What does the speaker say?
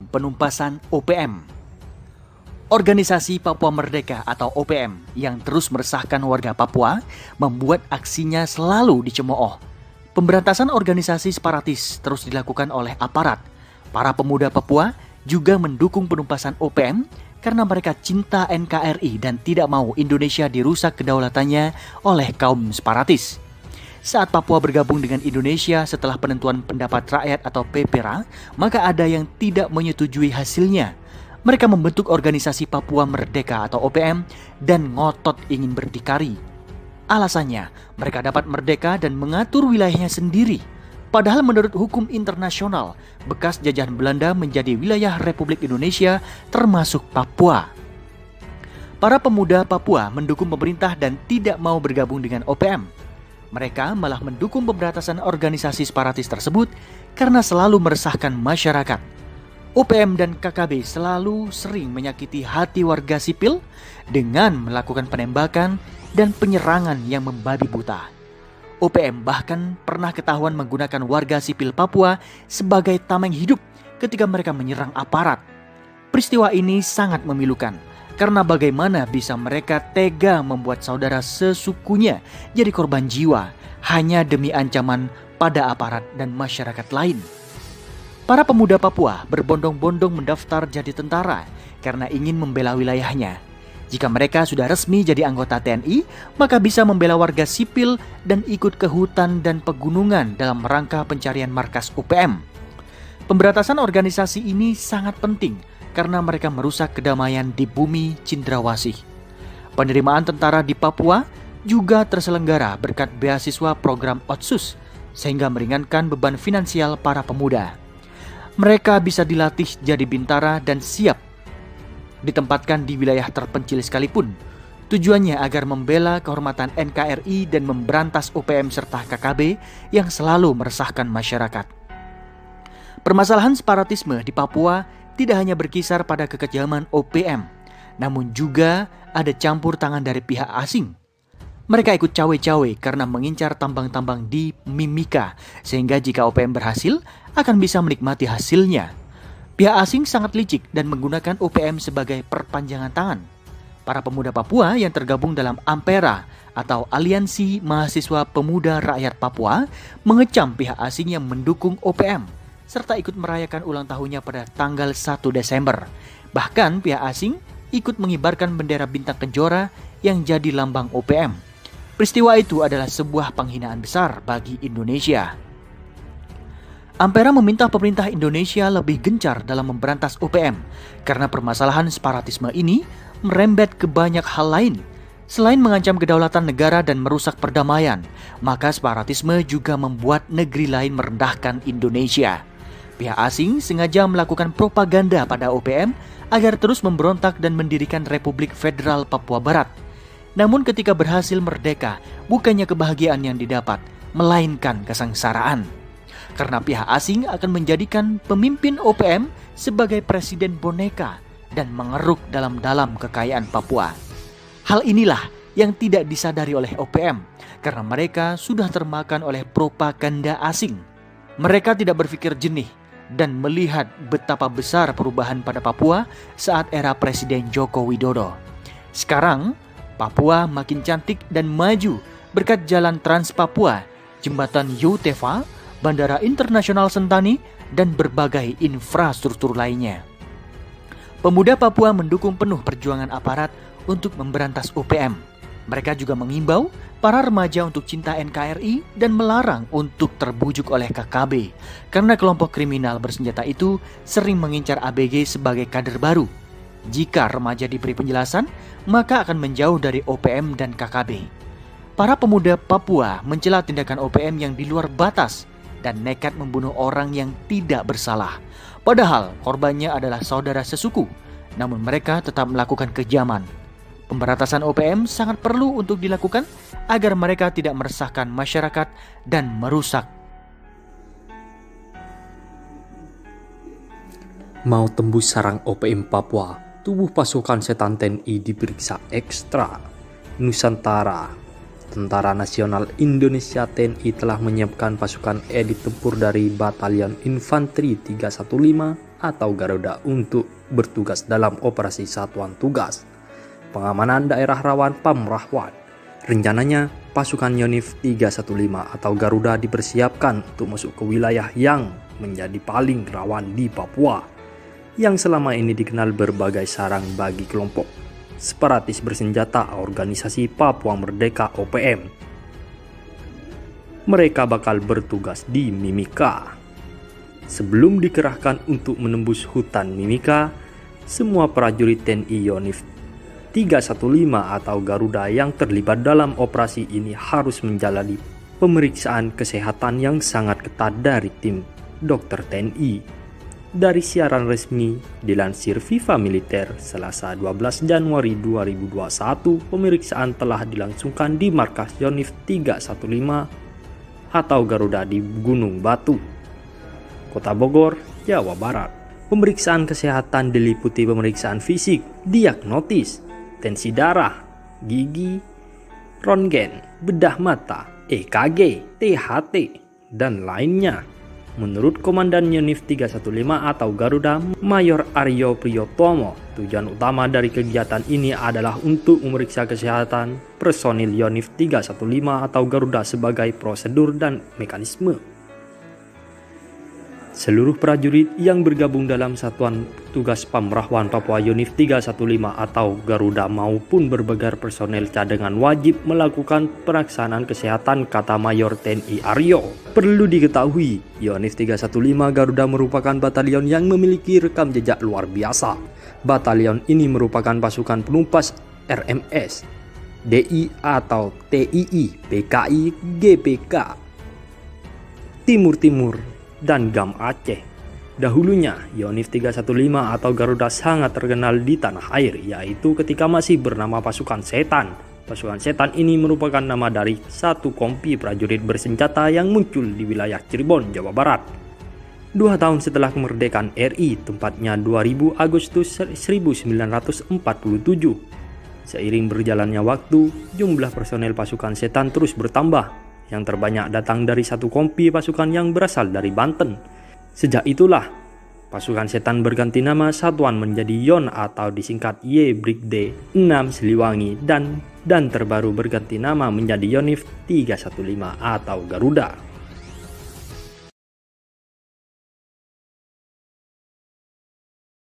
Penumpasan OPM. Organisasi Papua Merdeka atau OPM yang terus meresahkan warga Papua membuat aksinya selalu dicemooh. Pemberantasan organisasi separatis terus dilakukan oleh aparat. Para pemuda Papua juga mendukung penumpasan OPM karena mereka cinta NKRI dan tidak mau Indonesia dirusak kedaulatannya oleh kaum separatis. Saat Papua bergabung dengan Indonesia setelah penentuan pendapat rakyat atau PPRA, maka ada yang tidak menyetujui hasilnya. Mereka membentuk organisasi Papua Merdeka atau OPM dan ngotot ingin berdikari. Alasannya, mereka dapat merdeka dan mengatur wilayahnya sendiri. Padahal menurut hukum internasional, bekas jajahan Belanda menjadi wilayah Republik Indonesia termasuk Papua. Para pemuda Papua mendukung pemerintah dan tidak mau bergabung dengan OPM. Mereka malah mendukung pemberantasan organisasi separatis tersebut karena selalu meresahkan masyarakat. OPM dan KKB selalu sering menyakiti hati warga sipil dengan melakukan penembakan dan penyerangan yang membabi buta. OPM bahkan pernah ketahuan menggunakan warga sipil Papua sebagai tameng hidup ketika mereka menyerang aparat. Peristiwa ini sangat memilukan karena bagaimana bisa mereka tega membuat saudara sesukunya jadi korban jiwa hanya demi ancaman pada aparat dan masyarakat lain. Para pemuda Papua berbondong-bondong mendaftar jadi tentara karena ingin membela wilayahnya. Jika mereka sudah resmi jadi anggota TNI, maka bisa membela warga sipil dan ikut ke hutan dan pegunungan dalam rangka pencarian markas OPM. Pemberantasan organisasi ini sangat penting karena mereka merusak kedamaian di bumi Cendrawasih. Penerimaan tentara di Papua juga terselenggara berkat beasiswa program Otsus, sehingga meringankan beban finansial para pemuda. Mereka bisa dilatih jadi bintara dan siap ditempatkan di wilayah terpencil sekalipun. Tujuannya agar membela kehormatan NKRI dan memberantas OPM serta KKB yang selalu meresahkan masyarakat. Permasalahan separatisme di Papua tidak hanya berkisar pada kekejaman OPM, namun juga ada campur tangan dari pihak asing. Mereka ikut cawe-cawe karena mengincar tambang-tambang di Mimika, sehingga jika OPM berhasil, akan bisa menikmati hasilnya. Pihak asing sangat licik dan menggunakan OPM sebagai perpanjangan tangan. Para pemuda Papua yang tergabung dalam Ampera atau Aliansi Mahasiswa Pemuda Rakyat Papua mengecam pihak asing yang mendukung OPM, serta ikut merayakan ulang tahunnya pada tanggal 1 Desember. Bahkan pihak asing ikut mengibarkan bendera bintang kejora yang jadi lambang OPM. Peristiwa itu adalah sebuah penghinaan besar bagi Indonesia. Ampera meminta pemerintah Indonesia lebih gencar dalam memberantas OPM karena permasalahan separatisme ini merembet ke banyak hal lain. Selain mengancam kedaulatan negara dan merusak perdamaian, maka separatisme juga membuat negeri lain merendahkan Indonesia. Pihak asing sengaja melakukan propaganda pada OPM agar terus memberontak dan mendirikan Republik Federal Papua Barat. Namun ketika berhasil merdeka, bukannya kebahagiaan yang didapat, melainkan kesengsaraan. Karena pihak asing akan menjadikan pemimpin OPM sebagai presiden boneka dan mengeruk dalam-dalam kekayaan Papua. Hal inilah yang tidak disadari oleh OPM karena mereka sudah termakan oleh propaganda asing. Mereka tidak berpikir jernih dan melihat betapa besar perubahan pada Papua saat era Presiden Joko Widodo. Sekarang, Papua makin cantik dan maju berkat jalan Trans Papua, jembatan Yutefa, Bandara Internasional Sentani, dan berbagai infrastruktur lainnya. Pemuda Papua mendukung penuh perjuangan aparat untuk memberantas OPM. Mereka juga mengimbau para remaja untuk cinta NKRI dan melarang untuk terbujuk oleh KKB karena kelompok kriminal bersenjata itu sering mengincar ABG sebagai kader baru. Jika remaja diberi penjelasan, maka akan menjauh dari OPM dan KKB. Para pemuda Papua mencela tindakan OPM yang di luar batas dan nekat membunuh orang yang tidak bersalah. Padahal korbannya adalah saudara sesuku, namun mereka tetap melakukan kejaman. Pemberantasan OPM sangat perlu untuk dilakukan agar mereka tidak meresahkan masyarakat dan merusak. Mau tembus sarang OPM Papua, tubuh pasukan setan TNI diperiksa ekstra. Nusantara. Tentara Nasional Indonesia TNI telah menyiapkan pasukan elit tempur dari Batalion Infanteri 315 atau Garuda untuk bertugas dalam operasi satuan tugas pengamanan daerah rawan Pamrahwan. Rencananya, pasukan Yonif 315 atau Garuda dipersiapkan untuk masuk ke wilayah yang menjadi paling rawan di Papua, yang selama ini dikenal berbagai sarang bagi kelompok separatis bersenjata organisasi Papua Merdeka OPM. Mereka bakal bertugas di Mimika. Sebelum dikerahkan untuk menembus hutan Mimika, semua prajurit TNI Yonif 315 atau Garuda yang terlibat dalam operasi ini harus menjalani pemeriksaan kesehatan yang sangat ketat dari tim dokter TNI. Dari siaran resmi dilansir Viva Militer Selasa 12 Januari 2021, pemeriksaan telah dilangsungkan di markas Yonif 315 atau Garuda di Gunung Batu, Kota Bogor, Jawa Barat. Pemeriksaan kesehatan diliputi pemeriksaan fisik, diagnosis, tensi darah, gigi, röntgen, bedah mata, EKG, THT, dan lainnya. Menurut Komandan Yonif 315 atau Garuda, Mayor Aryo Priyotomo, tujuan utama dari kegiatan ini adalah untuk memeriksa kesehatan personil Yonif 315 atau Garuda sebagai prosedur dan mekanisme. Seluruh prajurit yang bergabung dalam Satuan Tugas Pamrahwan Papua Yonif 315 atau Garuda maupun berbagai personel cadangan wajib melakukan pelaksanaan kesehatan, kata Mayor TNI Aryo. Perlu diketahui, Yonif 315 Garuda merupakan batalion yang memiliki rekam jejak luar biasa. Batalion ini merupakan pasukan penumpas RMS, DI atau TII, PKI, GPK, Timur-Timur, dan GAM Aceh. Dahulunya, Yonif 315 atau Garuda sangat terkenal di tanah air, yaitu ketika masih bernama Pasukan Setan. Pasukan Setan ini merupakan nama dari satu kompi prajurit bersenjata yang muncul di wilayah Cirebon, Jawa Barat. 2 tahun setelah kemerdekaan RI, tepatnya 2000 Agustus 1947. Seiring berjalannya waktu, jumlah personel Pasukan Setan terus bertambah. Yang terbanyak datang dari satu kompi pasukan yang berasal dari Banten. Sejak itulah, Pasukan Setan berganti nama satuan menjadi YON atau disingkat Y Brigade 6 Siliwangi dan terbaru berganti nama menjadi Yonif 315 atau Garuda.